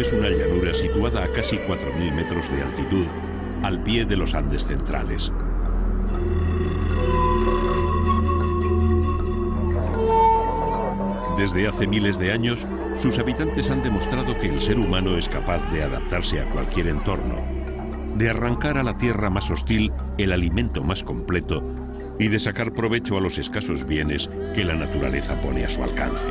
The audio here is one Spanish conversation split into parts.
es una llanura situada a casi 4.000 metros de altitud, al pie de los Andes centrales. Desde hace miles de años, sus habitantes han demostrado que el ser humano es capaz de adaptarse a cualquier entorno, de arrancar a la tierra más hostil el alimento más completo y de sacar provecho a los escasos bienes que la naturaleza pone a su alcance.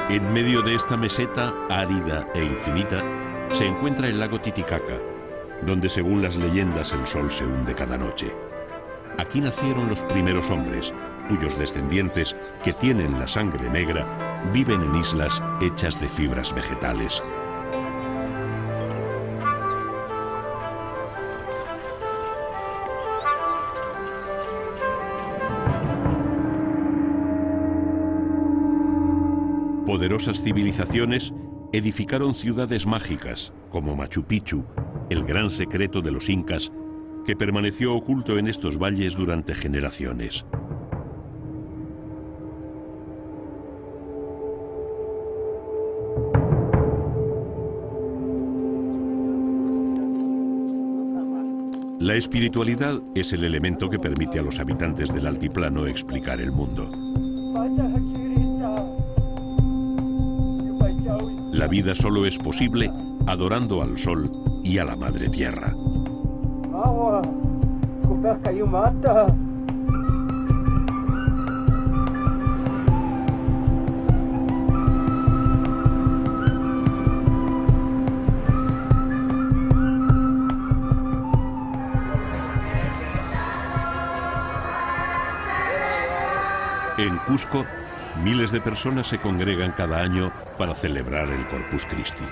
En medio de esta meseta árida e infinita se encuentra el lago Titicaca, donde según las leyendas el sol se hunde cada noche. Aquí nacieron los primeros hombres, cuyos descendientes, que tienen la sangre negra, viven en islas hechas de fibras vegetales. Poderosas civilizaciones edificaron ciudades mágicas, como Machu Picchu, el gran secreto de los incas, que permaneció oculto en estos valles durante generaciones. La espiritualidad es el elemento que permite a los habitantes del altiplano explicar el mundo. La vida solo es posible adorando al sol y a la madre tierra. En Cusco, miles de personas se congregan cada año para celebrar el Corpus Christi.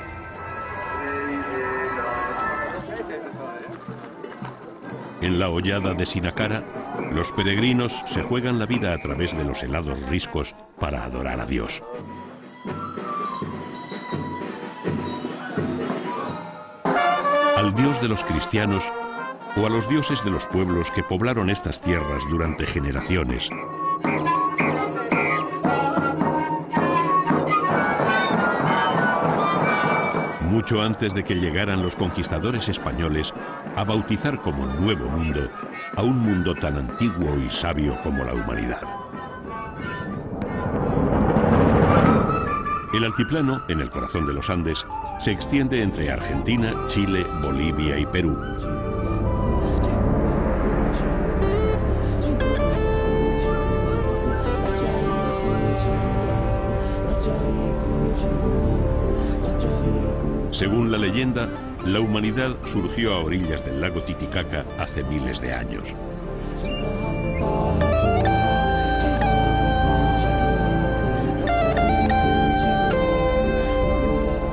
En la hollada de Sinacara, los peregrinos se juegan la vida a través de los helados riscos para adorar a Dios. Al Dios de los cristianos o a los dioses de los pueblos que poblaron estas tierras durante generaciones. Mucho antes de que llegaran los conquistadores españoles a bautizar como Nuevo Mundo a un mundo tan antiguo y sabio como la humanidad. El altiplano, en el corazón de los Andes, se extiende entre Argentina, Chile, Bolivia y Perú. Según la leyenda, la humanidad surgió a orillas del lago Titicaca hace miles de años.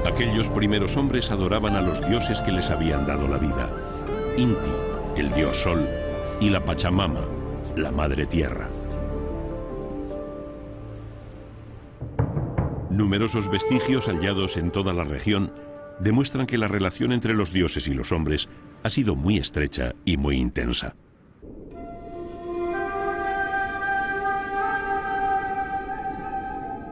Aquellos primeros hombres adoraban a los dioses que les habían dado la vida: Inti, el dios sol, y la Pachamama, la madre tierra. Numerosos vestigios hallados en toda la región demuestran que la relación entre los dioses y los hombres ha sido muy estrecha y muy intensa.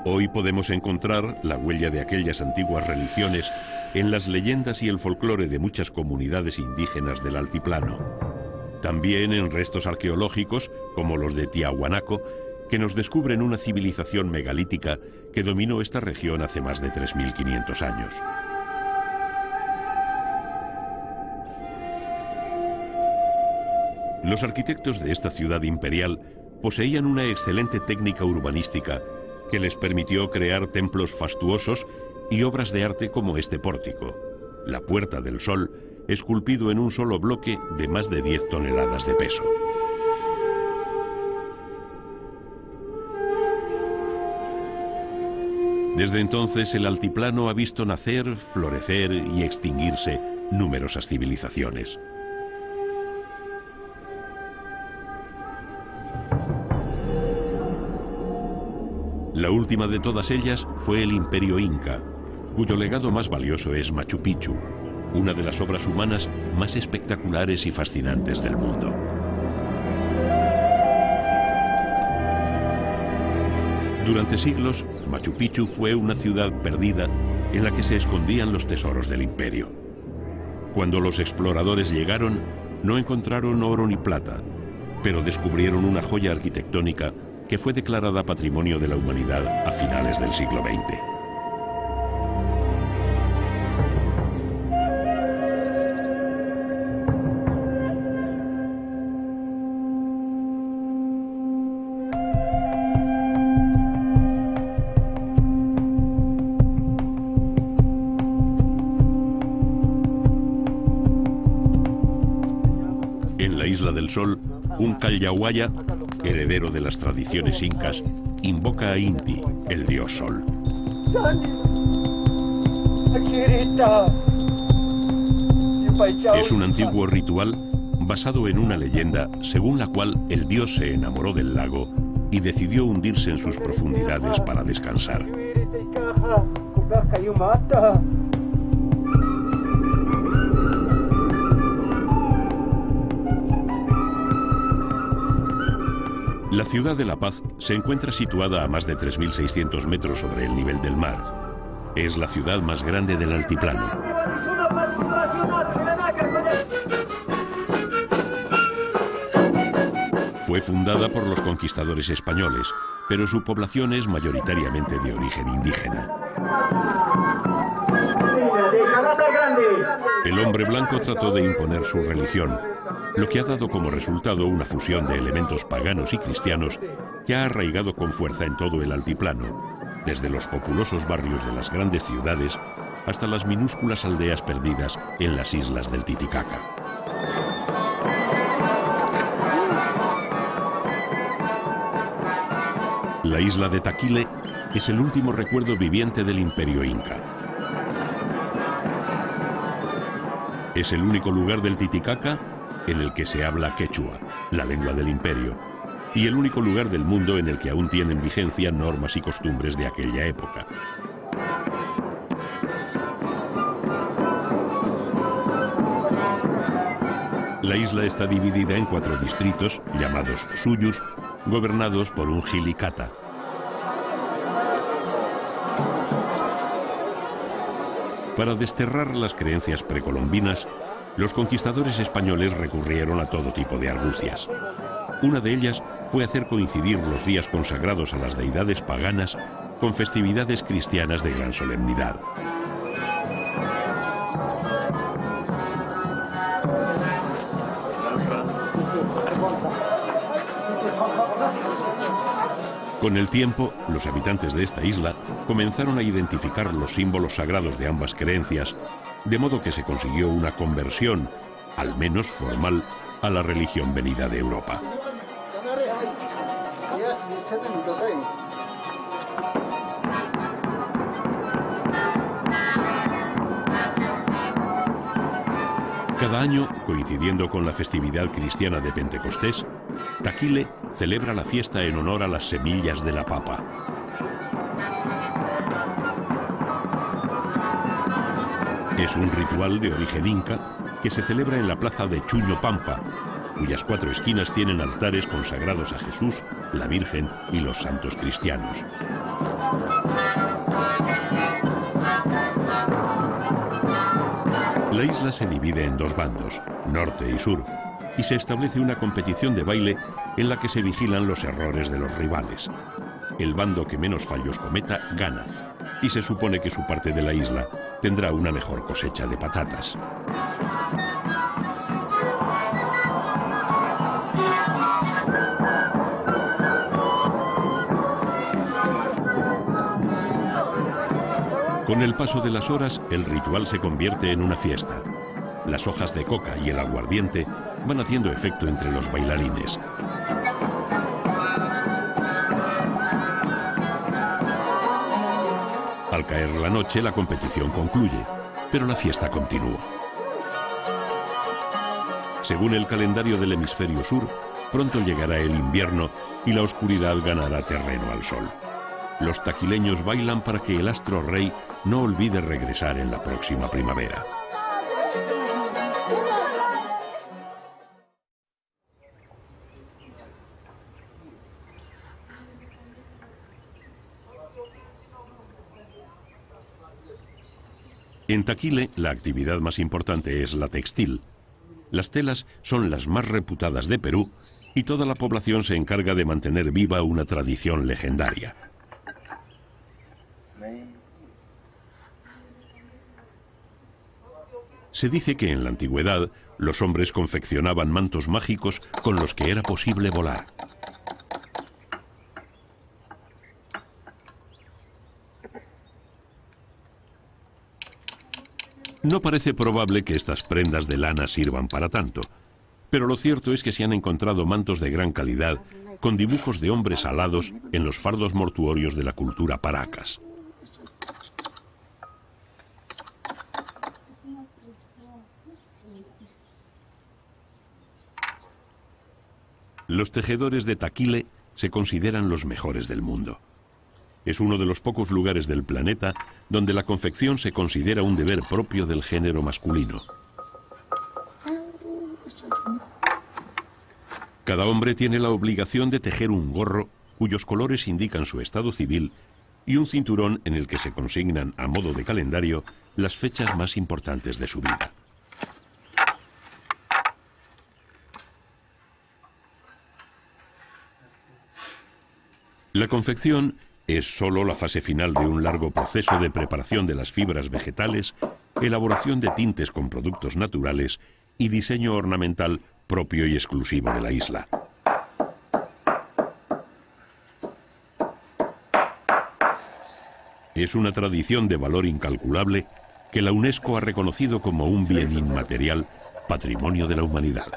Hoy podemos encontrar la huella de aquellas antiguas religiones en las leyendas y el folclore de muchas comunidades indígenas del altiplano. También en restos arqueológicos, como los de Tiahuanaco, que nos descubren una civilización megalítica que dominó esta región hace más de 3.500 años. Los arquitectos de esta ciudad imperial poseían una excelente técnica urbanística que les permitió crear templos fastuosos y obras de arte como este pórtico, la Puerta del Sol, esculpido en un solo bloque de más de 10 toneladas de peso. Desde entonces el altiplano ha visto nacer, florecer y extinguirse numerosas civilizaciones. La última de todas ellas fue el Imperio Inca, cuyo legado más valioso es Machu Picchu, una de las obras humanas más espectaculares y fascinantes del mundo. Durante siglos, Machu Picchu fue una ciudad perdida en la que se escondían los tesoros del imperio. Cuando los exploradores llegaron, no encontraron oro ni plata, pero descubrieron una joya arquitectónica que fue declarada Patrimonio de la Humanidad a finales del siglo XX. En la Isla del Sol, un Calyahuaya, heredero de las tradiciones incas, invoca a Inti, el dios Sol. Es un antiguo ritual basado en una leyenda según la cual el dios se enamoró del lago y decidió hundirse en sus profundidades para descansar. La ciudad de La Paz se encuentra situada a más de 3.600 metros sobre el nivel del mar. Es la ciudad más grande del altiplano. Fue fundada por los conquistadores españoles, pero su población es mayoritariamente de origen indígena. El hombre blanco trató de imponer su religión, lo que ha dado como resultado una fusión de elementos paganos y cristianos que ha arraigado con fuerza en todo el altiplano, desde los populosos barrios de las grandes ciudades hasta las minúsculas aldeas perdidas en las islas del Titicaca. La isla de Taquile es el último recuerdo viviente del Imperio Inca. Es el único lugar del Titicaca en el que se habla quechua, la lengua del imperio, y el único lugar del mundo en el que aún tienen vigencia normas y costumbres de aquella época. La isla está dividida en 4 distritos, llamados suyus, gobernados por un jilicata. Para desterrar las creencias precolombinas, los conquistadores españoles recurrieron a todo tipo de argucias. Una de ellas fue hacer coincidir los días consagrados a las deidades paganas con festividades cristianas de gran solemnidad. Con el tiempo, los habitantes de esta isla comenzaron a identificar los símbolos sagrados de ambas creencias, de modo que se consiguió una conversión, al menos formal, a la religión venida de Europa. Cada año, coincidiendo con la festividad cristiana de Pentecostés, Taquile celebra la fiesta en honor a las semillas de la papa. Es un ritual de origen inca que se celebra en la plaza de Chuño Pampa, cuyas 4 esquinas tienen altares consagrados a Jesús, la Virgen y los santos cristianos. La isla se divide en 2 bandos, norte y sur, y se establece una competición de baile en la que se vigilan los errores de los rivales. El bando que menos fallos cometa gana, y se supone que su parte de la isla tendrá una mejor cosecha de patatas. Con el paso de las horas, el ritual se convierte en una fiesta. Las hojas de coca y el aguardiente van haciendo efecto entre los bailarines. Al caer la noche, la competición concluye, pero la fiesta continúa. Según el calendario del hemisferio sur, pronto llegará el invierno y la oscuridad ganará terreno al sol. los taquileños bailan para que el astro rey no olvide regresar en la próxima primavera. En Taquile, la actividad más importante es la textil. Las telas son las más reputadas de Perú y toda la población se encarga de mantener viva una tradición legendaria. Se dice que en la antigüedad los hombres confeccionaban mantos mágicos con los que era posible volar. No parece probable que estas prendas de lana sirvan para tanto, pero lo cierto es que se han encontrado mantos de gran calidad con dibujos de hombres alados en los fardos mortuorios de la cultura Paracas. Los tejedores de Taquile se consideran los mejores del mundo. Es uno de los pocos lugares del planeta donde la confección se considera un deber propio del género masculino. Cada hombre tiene la obligación de tejer un gorro cuyos colores indican su estado civil y un cinturón en el que se consignan a modo de calendario las fechas más importantes de su vida. La confección es solo la fase final de un largo proceso de preparación de las fibras vegetales, elaboración de tintes con productos naturales y diseño ornamental propio y exclusivo de la isla. Es una tradición de valor incalculable que la UNESCO ha reconocido como un bien inmaterial, patrimonio de la humanidad.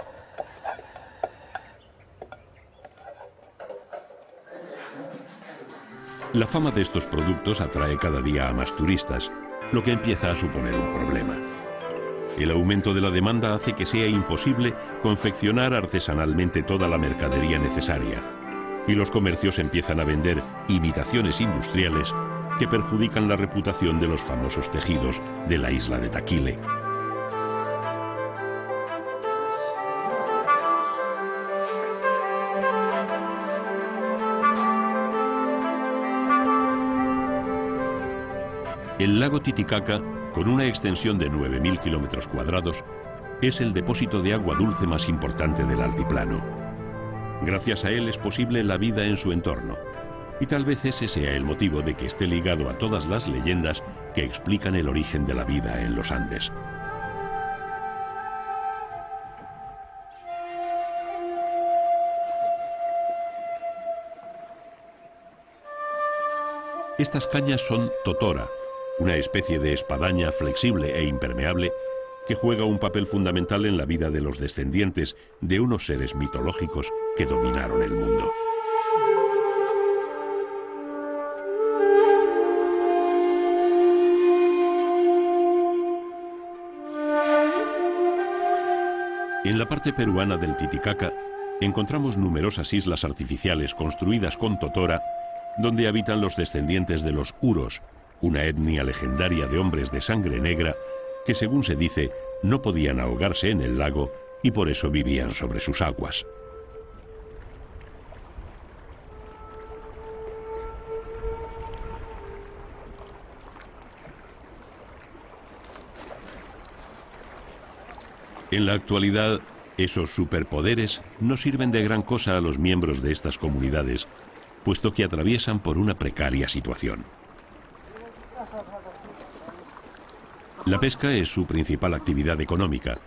La fama de estos productos atrae cada día a más turistas, lo que empieza a suponer un problema. El aumento de la demanda hace que sea imposible confeccionar artesanalmente toda la mercadería necesaria, y los comercios empiezan a vender imitaciones industriales que perjudican la reputación de los famosos tejidos de la isla de Taquile. El lago Titicaca, con una extensión de 9.000 kilómetros cuadrados, es el depósito de agua dulce más importante del altiplano. Gracias a él es posible la vida en su entorno, y tal vez ese sea el motivo de que esté ligado a todas las leyendas que explican el origen de la vida en los Andes. Estas cañas son totora, una especie de espadaña flexible e impermeable que juega un papel fundamental en la vida de los descendientes de unos seres mitológicos que dominaron el mundo. En la parte peruana del Titicaca encontramos numerosas islas artificiales construidas con totora, donde habitan los descendientes de los Uros, una etnia legendaria de hombres de sangre negra que, según se dice, no podían ahogarse en el lago y por eso vivían sobre sus aguas. En la actualidad, esos superpoderes no sirven de gran cosa a los miembros de estas comunidades, puesto que atraviesan por una precaria situación. La pesca es su principal actividad económica,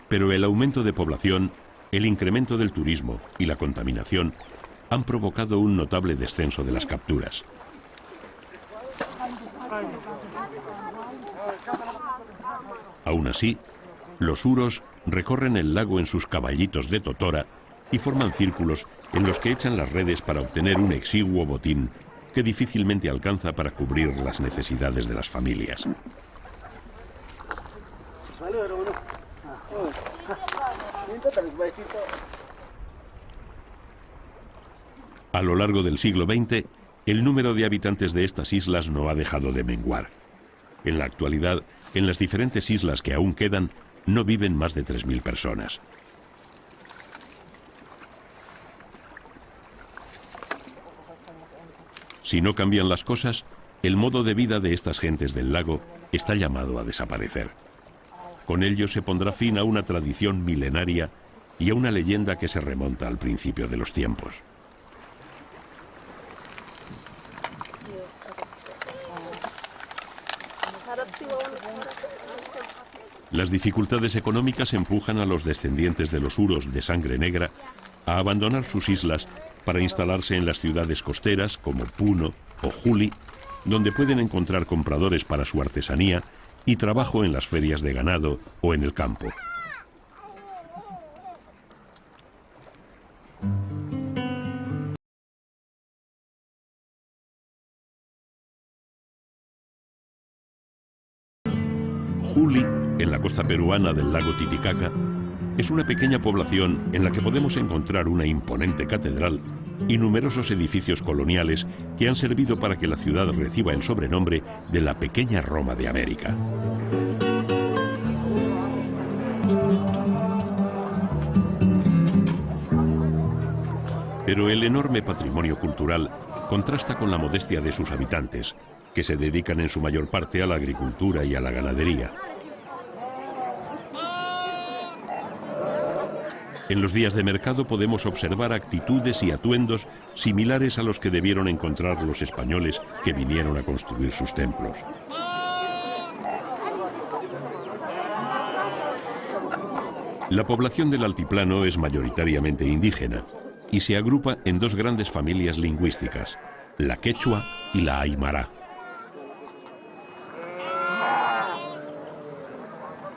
pero el aumento de población, el incremento del turismo y la contaminación han provocado un notable descenso de las capturas. Aún así, los uros recorren el lago en sus caballitos de totora y forman círculos en los que echan las redes para obtener un exiguo botín que difícilmente alcanza para cubrir las necesidades de las familias. A lo largo del siglo XX, el número de habitantes de estas islas no ha dejado de menguar. En la actualidad, en las diferentes islas que aún quedan, no viven más de 3.000 personas. Si no cambian las cosas, el modo de vida de estas gentes del lago está llamado a desaparecer. Con ello se pondrá fin a una tradición milenaria y a una leyenda que se remonta al principio de los tiempos. Las dificultades económicas empujan a los descendientes de los huros de sangre negra a abandonar sus islas para instalarse en las ciudades costeras como Puno o Juli, donde pueden encontrar compradores para su artesanía y trabajo en las ferias de ganado o en el campo. Juli, en la costa peruana del lago Titicaca, es una pequeña población en la que podemos encontrar una imponente catedral y numerosos edificios coloniales que han servido para que la ciudad reciba el sobrenombre de la pequeña Roma de América. Pero el enorme patrimonio cultural contrasta con la modestia de sus habitantes, que se dedican en su mayor parte a la agricultura y a la ganadería. En los días de mercado podemos observar actitudes y atuendos similares a los que debieron encontrar los españoles que vinieron a construir sus templos. La población del altiplano es mayoritariamente indígena y se agrupa en dos grandes familias lingüísticas, la quechua y la aymara.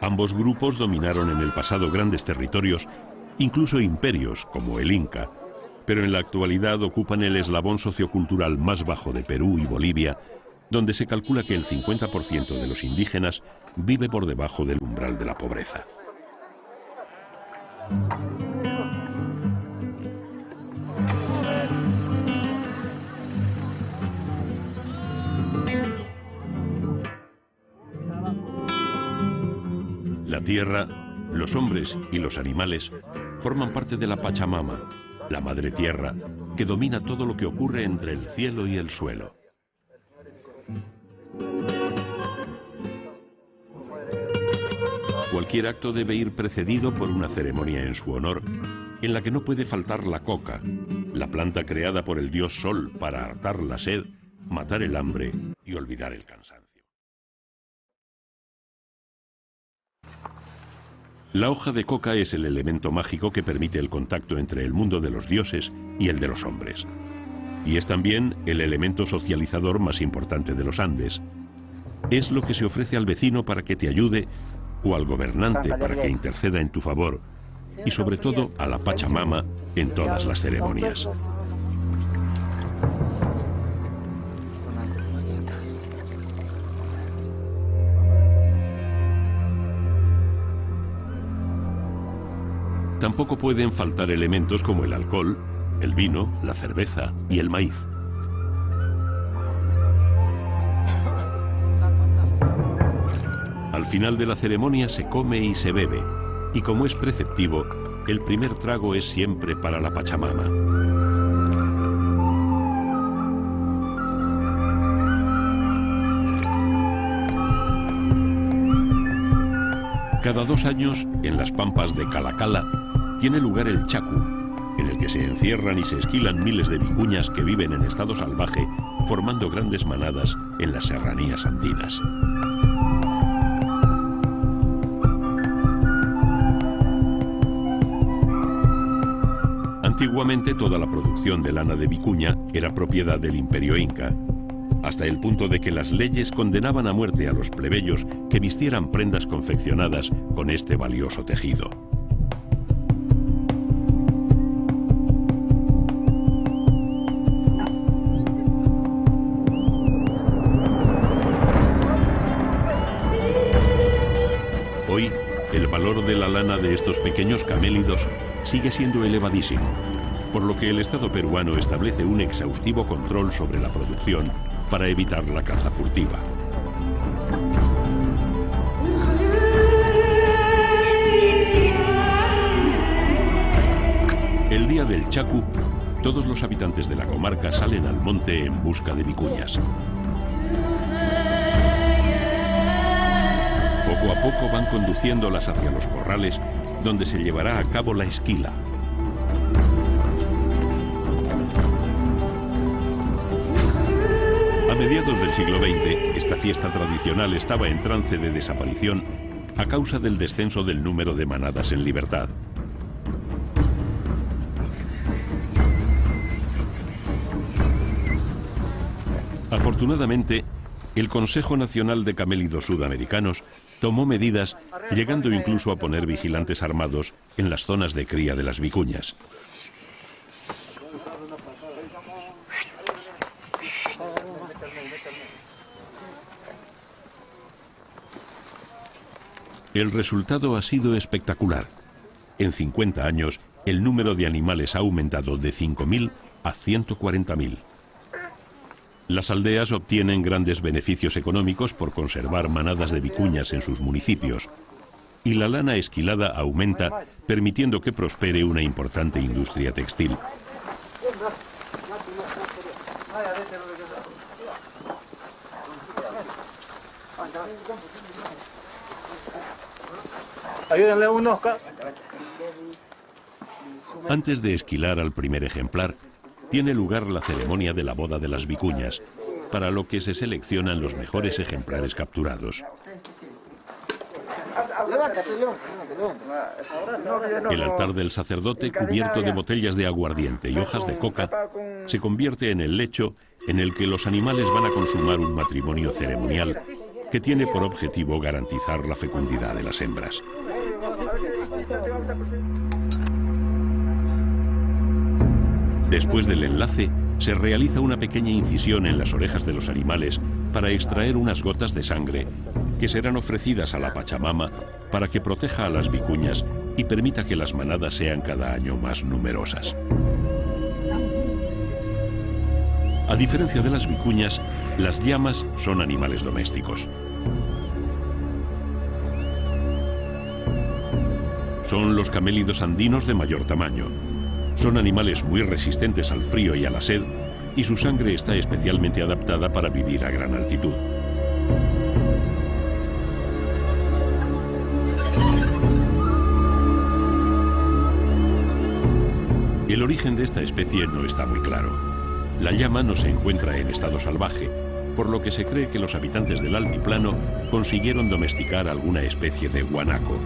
Ambos grupos dominaron en el pasado grandes territorios, incluso imperios como el Inca, pero en la actualidad ocupan el eslabón sociocultural más bajo de Perú y Bolivia, donde se calcula que el 50% de los indígenas vive por debajo del umbral de la pobreza. La tierra, los hombres y los animales forman parte de la Pachamama, la madre tierra, que domina todo lo que ocurre entre el cielo y el suelo. Cualquier acto debe ir precedido por una ceremonia en su honor, en la que no puede faltar la coca, la planta creada por el dios Sol para hartar la sed, matar el hambre y olvidar el cansancio. La hoja de coca es el elemento mágico que permite el contacto entre el mundo de los dioses y el de los hombres. Y es también el elemento socializador más importante de los Andes. Es lo que se ofrece al vecino para que te ayude o al gobernante para que interceda en tu favor y sobre todo a la Pachamama en todas las ceremonias. Tampoco pueden faltar elementos como el alcohol, el vino, la cerveza y el maíz. Al final de la ceremonia se come y se bebe, y como es preceptivo, el primer trago es siempre para la Pachamama. Cada 2 años, en las pampas de Calacala, tiene lugar el Chacu, en el que se encierran y se esquilan miles de vicuñas que viven en estado salvaje, formando grandes manadas en las serranías andinas. Antiguamente toda la producción de lana de vicuña era propiedad del Imperio Inca, hasta el punto de que las leyes condenaban a muerte a los plebeyos que vistieran prendas confeccionadas con este valioso tejido. Hoy, el valor de la lana de estos pequeños camélidos sigue siendo elevadísimo, por lo que el Estado peruano establece un exhaustivo control sobre la producción para evitar la caza furtiva. El día del Chacu, todos los habitantes de la comarca salen al monte en busca de vicuñas. Poco a poco van conduciéndolas hacia los corrales, donde se llevará a cabo la esquila. A mediados del siglo XX, esta fiesta tradicional estaba en trance de desaparición a causa del descenso del número de manadas en libertad. Afortunadamente, el Consejo Nacional de Camélidos Sudamericanos tomó medidas, llegando incluso a poner vigilantes armados en las zonas de cría de las vicuñas. El resultado ha sido espectacular. En 50 años, el número de animales ha aumentado de 5.000 a 140.000. Las aldeas obtienen grandes beneficios económicos por conservar manadas de vicuñas en sus municipios, y la lana esquilada aumenta, permitiendo que prospere una importante industria textil. Ayúdenle unos. Antes de esquilar al primer ejemplar, tiene lugar la ceremonia de la boda de las vicuñas, para lo que se seleccionan los mejores ejemplares capturados. El altar del sacerdote, cubierto de botellas de aguardiente y hojas de coca, se convierte en el lecho en el que los animales van a consumar un matrimonio ceremonial que tiene por objetivo garantizar la fecundidad de las hembras. Después del enlace, se realiza una pequeña incisión en las orejas de los animales para extraer unas gotas de sangre que serán ofrecidas a la Pachamama para que proteja a las vicuñas y permita que las manadas sean cada año más numerosas. A diferencia de las vicuñas, las llamas son animales domésticos. Son los camélidos andinos de mayor tamaño. Son animales muy resistentes al frío y a la sed, y su sangre está especialmente adaptada para vivir a gran altitud. El origen de esta especie no está muy claro. La llama no se encuentra en estado salvaje, por lo que se cree que los habitantes del altiplano consiguieron domesticar alguna especie de guanaco.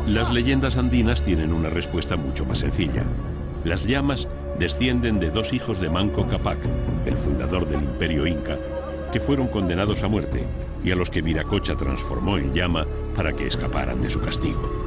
Las leyendas andinas tienen una respuesta mucho más sencilla. Las llamas descienden de dos hijos de Manco Cápac, el fundador del Imperio Inca, que fueron condenados a muerte y a los que Viracocha transformó en llama para que escaparan de su castigo.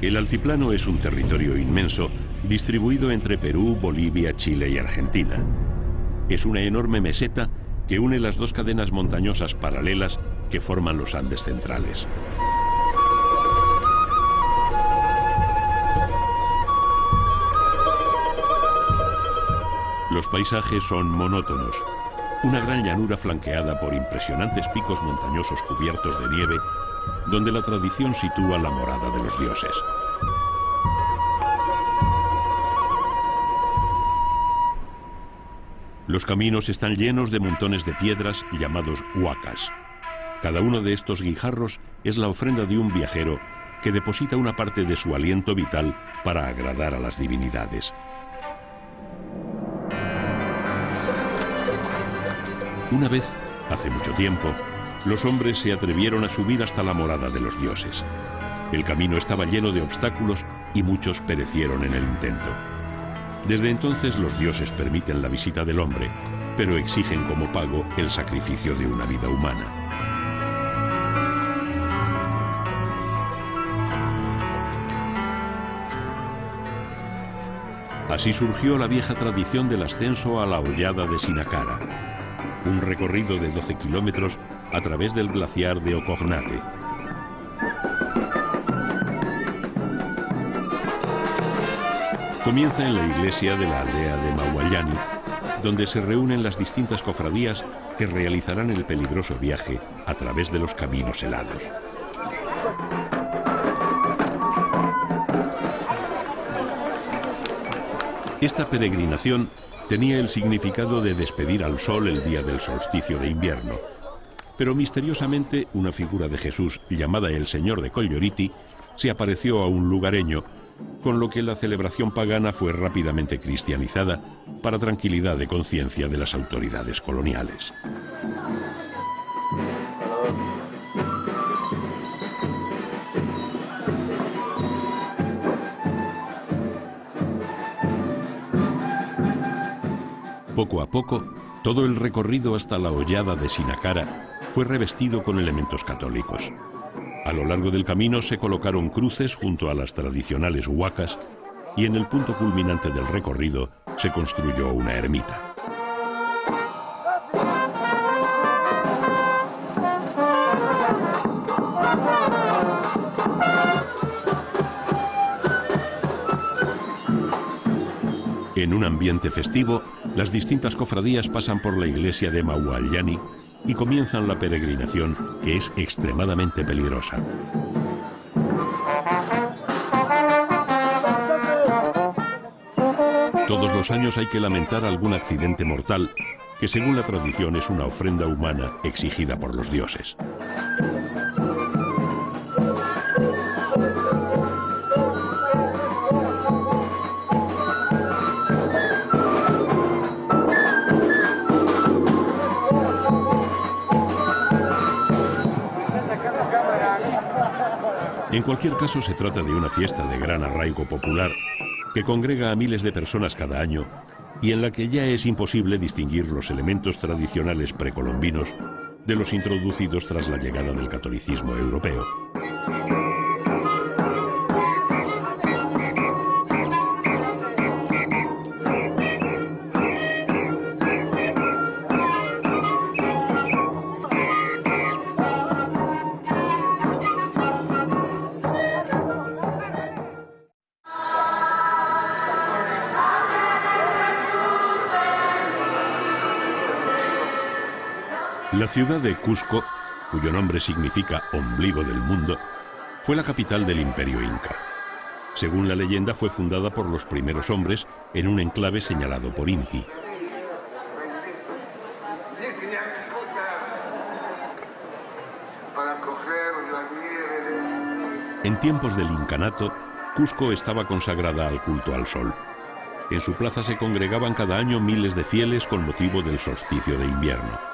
El altiplano es un territorio inmenso distribuido entre Perú, Bolivia, Chile y Argentina. Es una enorme meseta que une las dos cadenas montañosas paralelas que forman los Andes centrales. Los paisajes son monótonos. Una gran llanura flanqueada por impresionantes picos montañosos cubiertos de nieve, donde la tradición sitúa la morada de los dioses. Los caminos están llenos de montones de piedras llamados huacas. Cada uno de estos guijarros es la ofrenda de un viajero que deposita una parte de su aliento vital para agradar a las divinidades. Una vez, hace mucho tiempo, los hombres se atrevieron a subir hasta la morada de los dioses. El camino estaba lleno de obstáculos y muchos perecieron en el intento. Desde entonces los dioses permiten la visita del hombre, pero exigen como pago el sacrificio de una vida humana. Así surgió la vieja tradición del ascenso a la Hollada de Sinacara, un recorrido de 12 kilómetros a través del glaciar de Ocognate. Comienza en la iglesia de la aldea de Mauallani, donde se reúnen las distintas cofradías que realizarán el peligroso viaje a través de los caminos helados. Esta peregrinación tenía el significado de despedir al sol el día del solsticio de invierno, pero misteriosamente una figura de Jesús llamada el Señor de Colloriti se apareció a un lugareño, con lo que la celebración pagana fue rápidamente cristianizada para tranquilidad de conciencia de las autoridades coloniales. Poco a poco, todo el recorrido hasta la Hollada de Sinacara fue revestido con elementos católicos. A lo largo del camino se colocaron cruces junto a las tradicionales huacas y en el punto culminante del recorrido se construyó una ermita. En un ambiente festivo, las distintas cofradías pasan por la iglesia de Mauallani y comienzan la peregrinación, que es extremadamente peligrosa. Todos los años hay que lamentar algún accidente mortal, que según la tradición es una ofrenda humana exigida por los dioses. En cualquier caso, se trata de una fiesta de gran arraigo popular que congrega a miles de personas cada año y en la que ya es imposible distinguir los elementos tradicionales precolombinos de los introducidos tras la llegada del catolicismo europeo. La ciudad de Cusco, cuyo nombre significa ombligo del mundo, fue la capital del Imperio Inca. Según la leyenda, fue fundada por los primeros hombres en un enclave señalado por Inti. En tiempos del incanato, Cusco estaba consagrada al culto al sol. En su plaza se congregaban cada año miles de fieles con motivo del solsticio de invierno.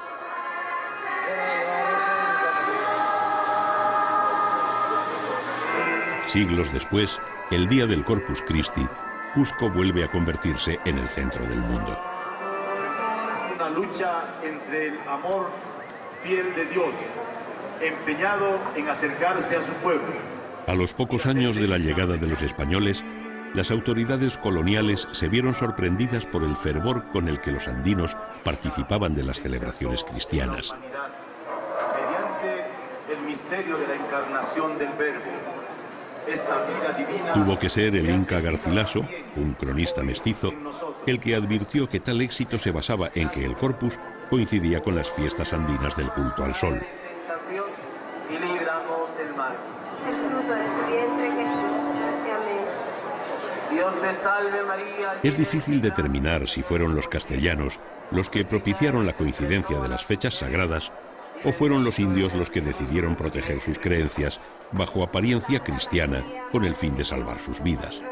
Siglos después, el día del Corpus Christi, Cusco vuelve a convertirse en el centro del mundo. Es una lucha entre el amor fiel de Dios, empeñado en acercarse a su pueblo. A los pocos años de la llegada de los españoles, las autoridades coloniales se vieron sorprendidas por el fervor con el que los andinos participaban de las celebraciones cristianas. Mediante el misterio de la encarnación del Verbo, esta vida divina tuvo que ser el Inca Garcilaso, un cronista mestizo, el que advirtió que tal éxito se basaba en que el Corpus coincidía con las fiestas andinas del culto al sol. Es difícil determinar si fueron los castellanos los que propiciaron la coincidencia de las fechas sagradas o fueron los indios los que decidieron proteger sus creencias bajo apariencia cristiana con el fin de salvar sus vidas.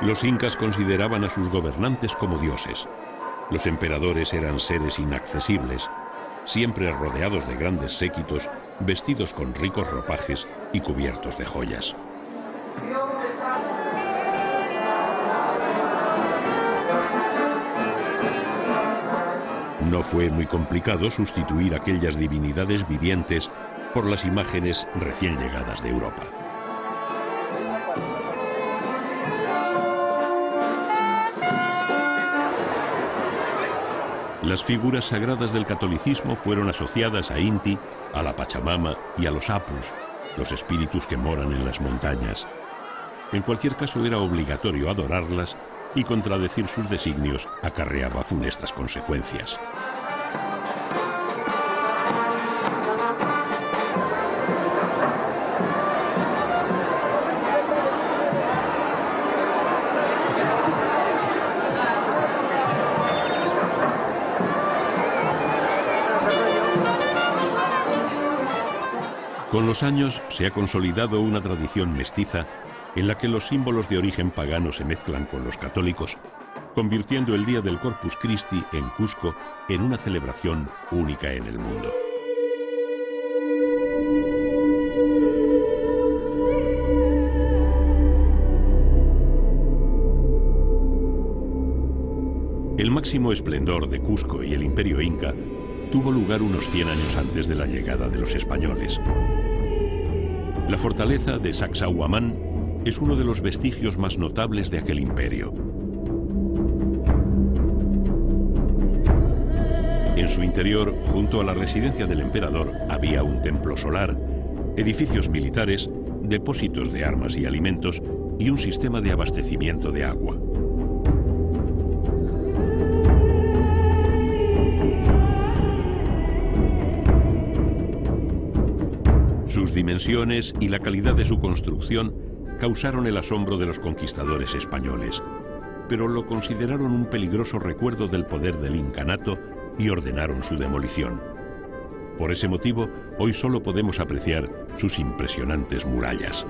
Los incas consideraban a sus gobernantes como dioses. Los emperadores eran seres inaccesibles, siempre rodeados de grandes séquitos, vestidos con ricos ropajes y cubiertos de joyas. No fue muy complicado sustituir aquellas divinidades vivientes por las imágenes recién llegadas de Europa. Las figuras sagradas del catolicismo fueron asociadas a Inti, a la Pachamama y a los Apus, los espíritus que moran en las montañas. En cualquier caso, era obligatorio adorarlas y contradecir sus designios acarreaba funestas consecuencias. Con los años se ha consolidado una tradición mestiza en la que los símbolos de origen pagano se mezclan con los católicos, convirtiendo el Día del Corpus Christi en Cusco en una celebración única en el mundo. El máximo esplendor de Cusco y el Imperio Inca tuvo lugar unos 100 años antes de la llegada de los españoles. La fortaleza de Sacsayhuamán es uno de los vestigios más notables de aquel imperio. En su interior, junto a la residencia del emperador, había un templo solar, edificios militares, depósitos de armas y alimentos y un sistema de abastecimiento de agua. Sus dimensiones y la calidad de su construcción causaron el asombro de los conquistadores españoles, pero lo consideraron un peligroso recuerdo del poder del incanato y ordenaron su demolición. Por ese motivo, hoy solo podemos apreciar sus impresionantes murallas.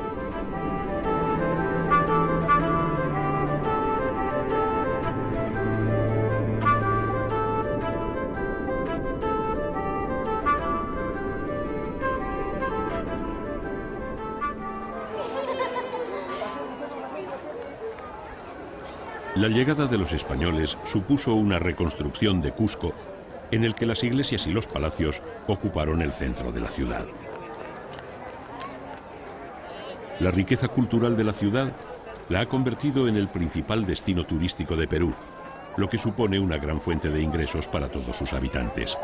La llegada de los españoles supuso una reconstrucción de Cusco, en el que las iglesias y los palacios ocuparon el centro de la ciudad. La riqueza cultural de la ciudad la ha convertido en el principal destino turístico de Perú, lo que supone una gran fuente de ingresos para todos sus habitantes.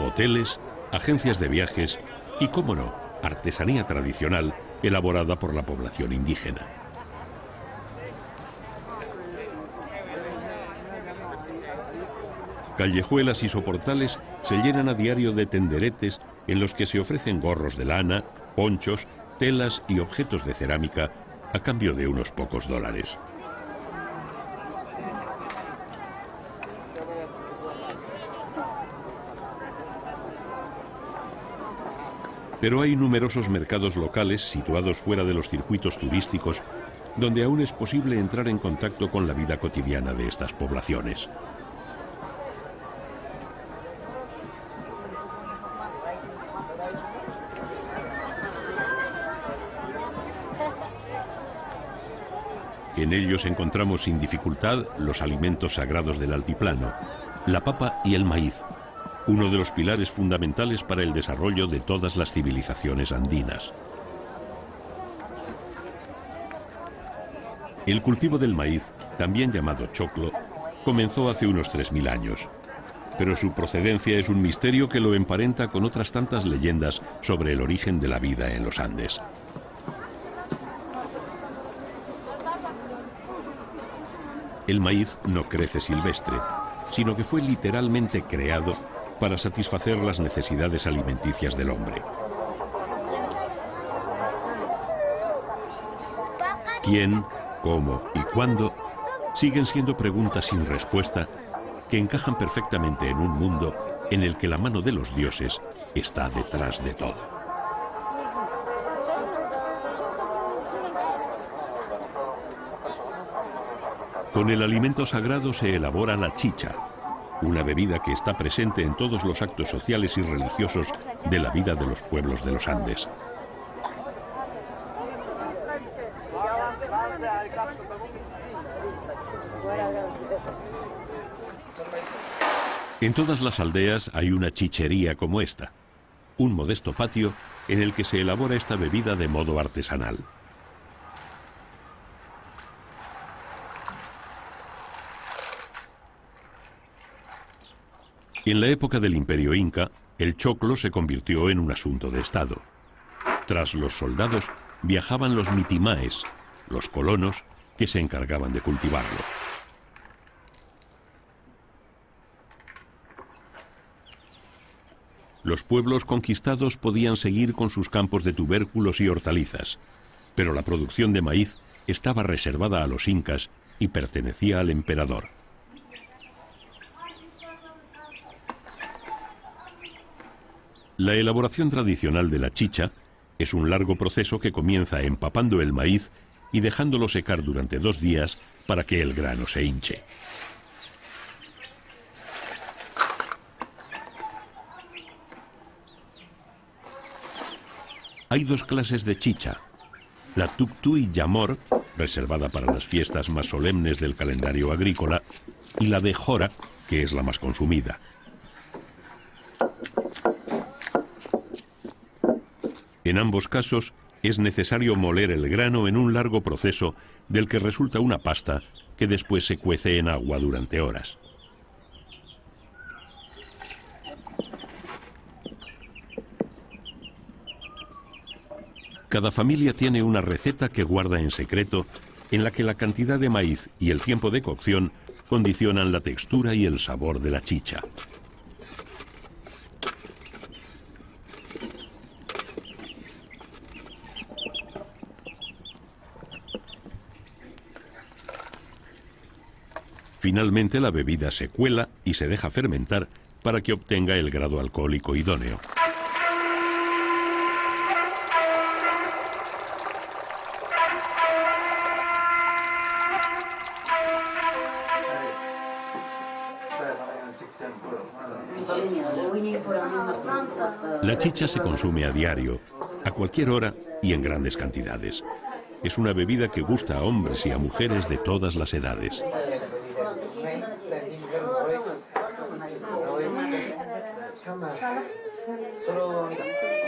Hoteles, agencias de viajes y, cómo no, artesanía tradicional elaborada por la población indígena. Callejuelas y soportales se llenan a diario de tenderetes en los que se ofrecen gorros de lana, ponchos, telas y objetos de cerámica a cambio de unos pocos dólares. Pero hay numerosos mercados locales situados fuera de los circuitos turísticos donde aún es posible entrar en contacto con la vida cotidiana de estas poblaciones. En ellos encontramos sin dificultad los alimentos sagrados del altiplano, la papa y el maíz, uno de los pilares fundamentales para el desarrollo de todas las civilizaciones andinas. El cultivo del maíz, también llamado choclo, comenzó hace unos 3000 años, pero su procedencia es un misterio que lo emparenta con otras tantas leyendas sobre el origen de la vida en los Andes. El maíz no crece silvestre, sino que fue literalmente creado para satisfacer las necesidades alimenticias del hombre. ¿Quién, cómo y cuándo? Siguen siendo preguntas sin respuesta que encajan perfectamente en un mundo en el que la mano de los dioses está detrás de todo. Con el alimento sagrado se elabora la chicha, una bebida que está presente en todos los actos sociales y religiosos de la vida de los pueblos de los Andes. En todas las aldeas hay una chichería como esta, un modesto patio en el que se elabora esta bebida de modo artesanal. En la época del Imperio Inca, el choclo se convirtió en un asunto de Estado. Tras los soldados, viajaban los mitimaes, los colonos, que se encargaban de cultivarlo. Los pueblos conquistados podían seguir con sus campos de tubérculos y hortalizas, pero la producción de maíz estaba reservada a los incas y pertenecía al emperador. La elaboración tradicional de la chicha es un largo proceso que comienza empapando el maíz y dejándolo secar durante 2 días para que el grano se hinche. Hay 2 clases de chicha, la Tuktuy Yamor, reservada para las fiestas más solemnes del calendario agrícola, y la de Jora, que es la más consumida. En ambos casos es necesario moler el grano en un largo proceso del que resulta una pasta que después se cuece en agua durante horas. Cada familia tiene una receta que guarda en secreto, en la que la cantidad de maíz y el tiempo de cocción condicionan la textura y el sabor de la chicha. Finalmente la bebida se cuela y se deja fermentar para que obtenga el grado alcohólico idóneo. La chicha se consume a diario, a cualquier hora y en grandes cantidades. Es una bebida que gusta a hombres y a mujeres de todas las edades.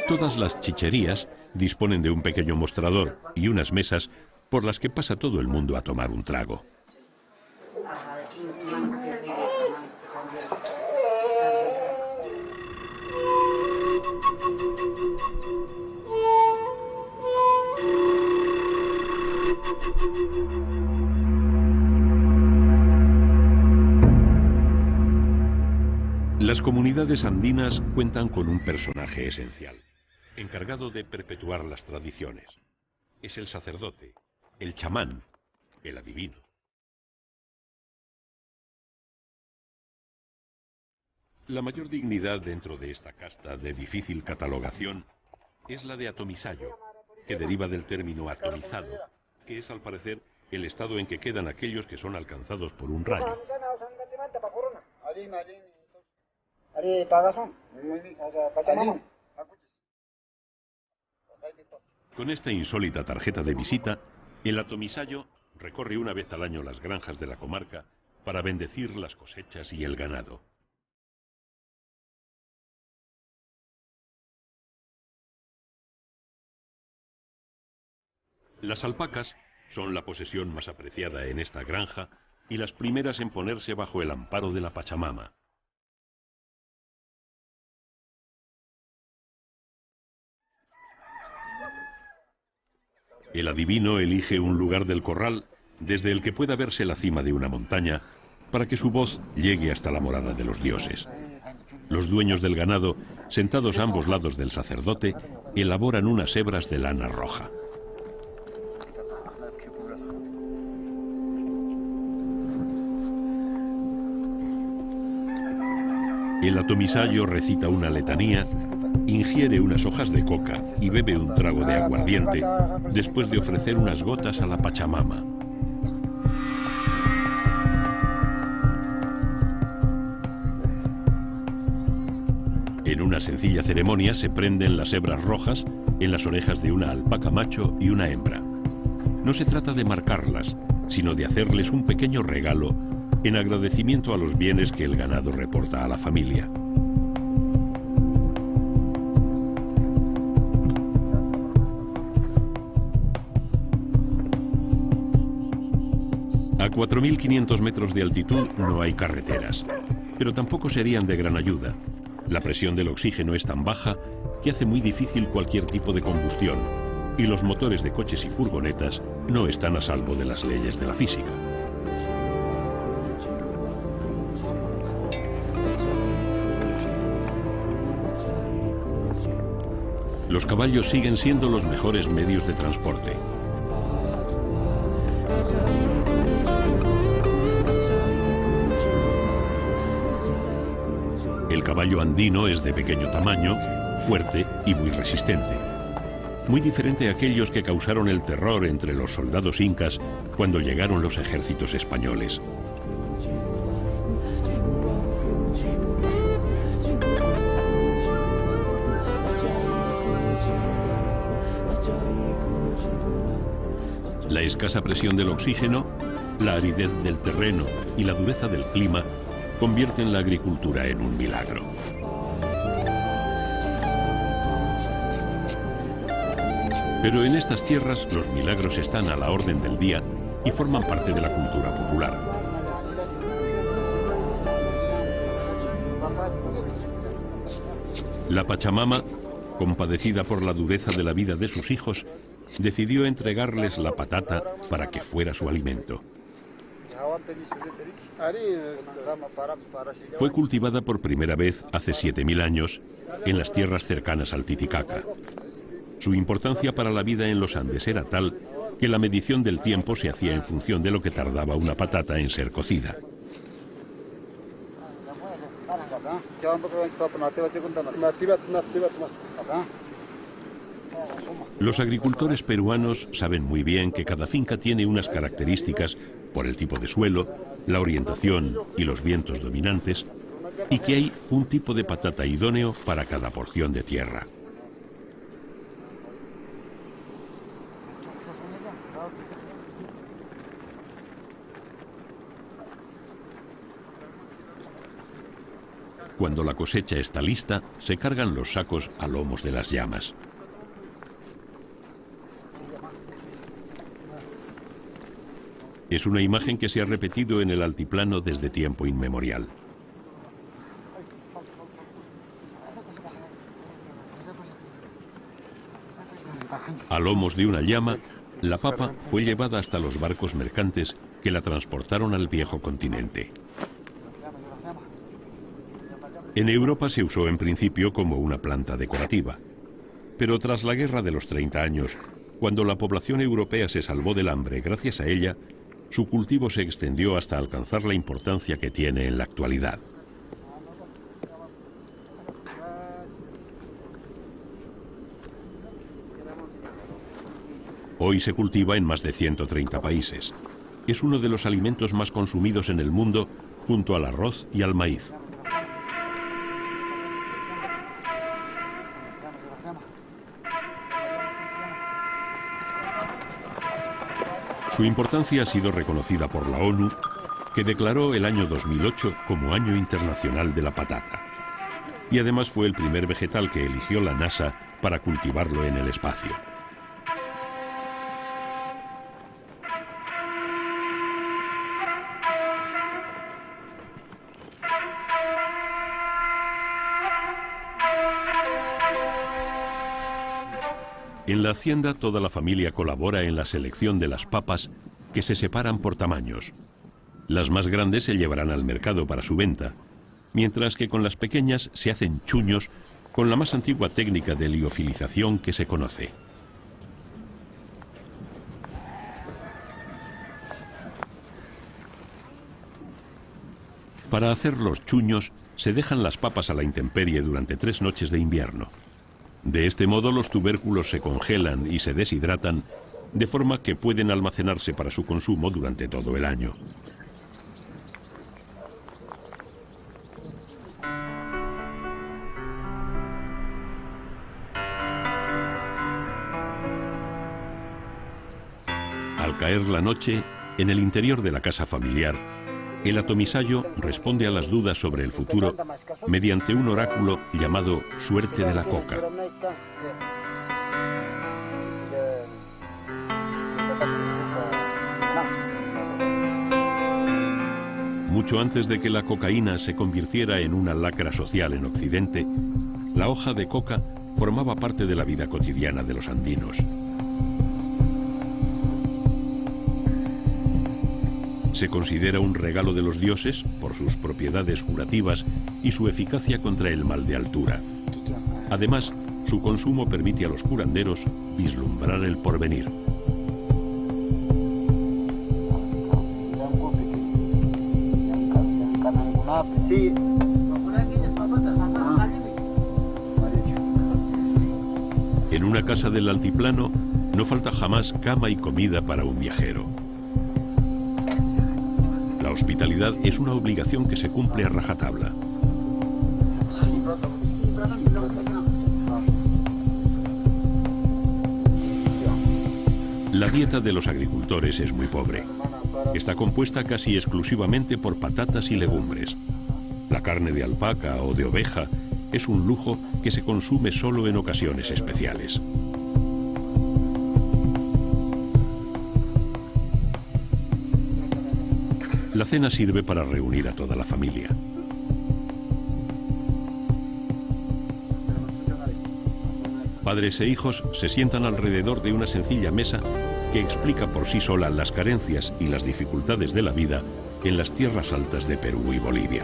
Todas las chicherías disponen de un pequeño mostrador y unas mesas por las que pasa todo el mundo a tomar un trago. Las comunidades andinas cuentan con un personaje esencial, encargado de perpetuar las tradiciones. Es el sacerdote, el chamán, el adivino. La mayor dignidad dentro de esta casta de difícil catalogación es la de atomisayo, que deriva del término atomizado, que es al parecer el estado en que quedan aquellos que son alcanzados por un rayo. Con esta insólita tarjeta de visita, el atomisayo recorre una vez al año las granjas de la comarca para bendecir las cosechas y el ganado. Las alpacas son la posesión más apreciada en esta granja y las primeras en ponerse bajo el amparo de la Pachamama. El adivino elige un lugar del corral desde el que pueda verse la cima de una montaña para que su voz llegue hasta la morada de los dioses. Los dueños del ganado, sentados a ambos lados del sacerdote, elaboran unas hebras de lana roja. El atomisayo recita una letanía, ingiere unas hojas de coca y bebe un trago de aguardiente después de ofrecer unas gotas a la Pachamama. En una sencilla ceremonia se prenden las hebras rojas en las orejas de una alpaca macho y una hembra. No se trata de marcarlas, sino de hacerles un pequeño regalo en agradecimiento a los bienes que el ganado reporta a la familia. A 4.500 metros de altitud no hay carreteras, pero tampoco serían de gran ayuda. La presión del oxígeno es tan baja que hace muy difícil cualquier tipo de combustión, y los motores de coches y furgonetas no están a salvo de las leyes de la física. Los caballos siguen siendo los mejores medios de transporte. El caballo andino es de pequeño tamaño, fuerte y muy resistente. Muy diferente a aquellos que causaron el terror entre los soldados incas cuando llegaron los ejércitos españoles. La escasa presión del oxígeno, la aridez del terreno y la dureza del clima convierten la agricultura en un milagro. Pero en estas tierras los milagros están a la orden del día y forman parte de la cultura popular. La Pachamama, compadecida por la dureza de la vida de sus hijos, decidió entregarles la patata para que fuera su alimento. Fue cultivada por primera vez hace 7.000 años en las tierras cercanas al Titicaca. Su importancia para la vida en los Andes era tal que la medición del tiempo se hacía en función de lo que tardaba una patata en ser cocida. Los agricultores peruanos saben muy bien que cada finca tiene unas características por el tipo de suelo, la orientación y los vientos dominantes, y que hay un tipo de patata idóneo para cada porción de tierra. Cuando la cosecha está lista, se cargan los sacos a lomos de las llamas. Es una imagen que se ha repetido en el altiplano desde tiempo inmemorial. A lomos de una llama, la papa fue llevada hasta los barcos mercantes que la transportaron al viejo continente. En Europa se usó en principio como una planta decorativa, pero tras la Guerra de los 30 años, cuando la población europea se salvó del hambre gracias a ella, su cultivo se extendió hasta alcanzar la importancia que tiene en la actualidad. Hoy se cultiva en más de 130 países. Es uno de los alimentos más consumidos en el mundo, junto al arroz y al maíz. Su importancia ha sido reconocida por la ONU, que declaró el año 2008 como Año Internacional de la Patata. Y además fue el primer vegetal que eligió la NASA para cultivarlo en el espacio. En la hacienda toda la familia colabora en la selección de las papas que se separan por tamaños. Las más grandes se llevarán al mercado para su venta, mientras que con las pequeñas se hacen chuños con la más antigua técnica de liofilización que se conoce. Para hacer los chuños se dejan las papas a la intemperie durante 3 noches de invierno. De este modo los tubérculos se congelan y se deshidratan, de forma que pueden almacenarse para su consumo durante todo el año. Al caer la noche, en el interior de la casa familiar, El atomisayo responde a las dudas sobre el futuro mediante un oráculo llamado Suerte de la Coca. Mucho antes de que la cocaína se convirtiera en una lacra social en Occidente, la hoja de coca formaba parte de la vida cotidiana de los andinos. Se considera un regalo de los dioses por sus propiedades curativas y su eficacia contra el mal de altura. Además, su consumo permite a los curanderos vislumbrar el porvenir. Sí. En una casa del altiplano no falta jamás cama y comida para un viajero. La hospitalidad es una obligación que se cumple a rajatabla. La dieta de los agricultores es muy pobre. Está compuesta casi exclusivamente por patatas y legumbres. La carne de alpaca o de oveja es un lujo que se consume solo en ocasiones especiales. La cena sirve para reunir a toda la familia. Padres e hijos se sientan alrededor de una sencilla mesa que explica por sí sola las carencias y las dificultades de la vida en las tierras altas de Perú y Bolivia.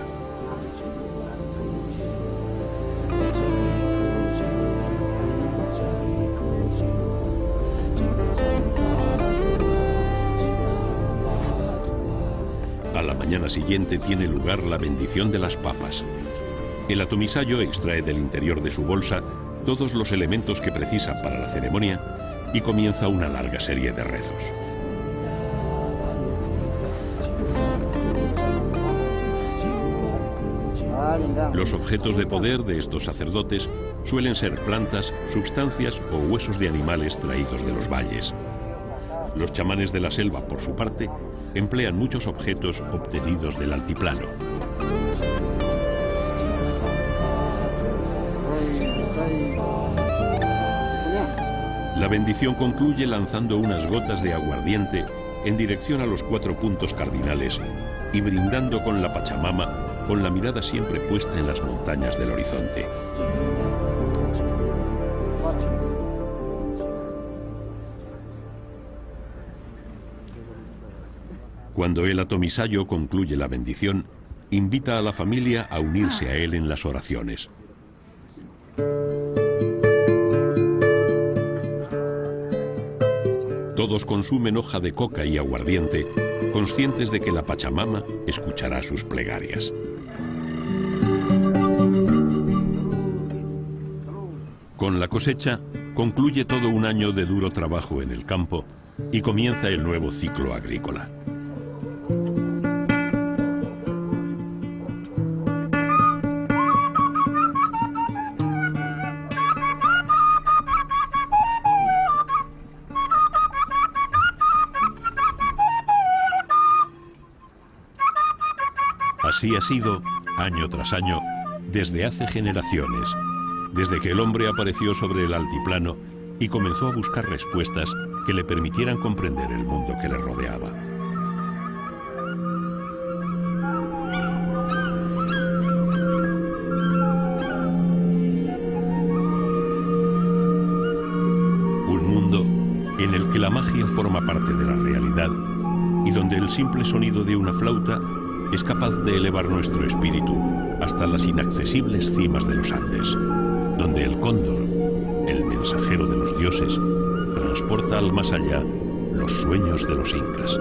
A la mañana siguiente tiene lugar la bendición de las papas. El atomisayo extrae del interior de su bolsa todos los elementos que precisa para la ceremonia y comienza una larga serie de rezos. Los objetos de poder de estos sacerdotes suelen ser plantas, sustancias o huesos de animales traídos de los valles. Los chamanes de la selva, por su parte, emplean muchos objetos obtenidos del altiplano. La bendición concluye lanzando unas gotas de aguardiente en dirección a los 4 puntos cardinales y brindando con la Pachamama, con la mirada siempre puesta en las montañas del horizonte. Cuando el atomisayo concluye la bendición, invita a la familia a unirse a él en las oraciones. Todos consumen hoja de coca y aguardiente, conscientes de que la Pachamama escuchará sus plegarias. Con la cosecha, concluye todo un año de duro trabajo en el campo y comienza el nuevo ciclo agrícola. Así ha sido, año tras año, desde hace generaciones, desde que el hombre apareció sobre el altiplano y comenzó a buscar respuestas que le permitieran comprender el mundo que le rodeaba. Un mundo en el que la magia forma parte de la realidad y donde el simple sonido de una flauta es capaz de elevar nuestro espíritu hasta las inaccesibles cimas de los Andes, donde el cóndor, el mensajero de los dioses, transporta al más allá los sueños de los incas.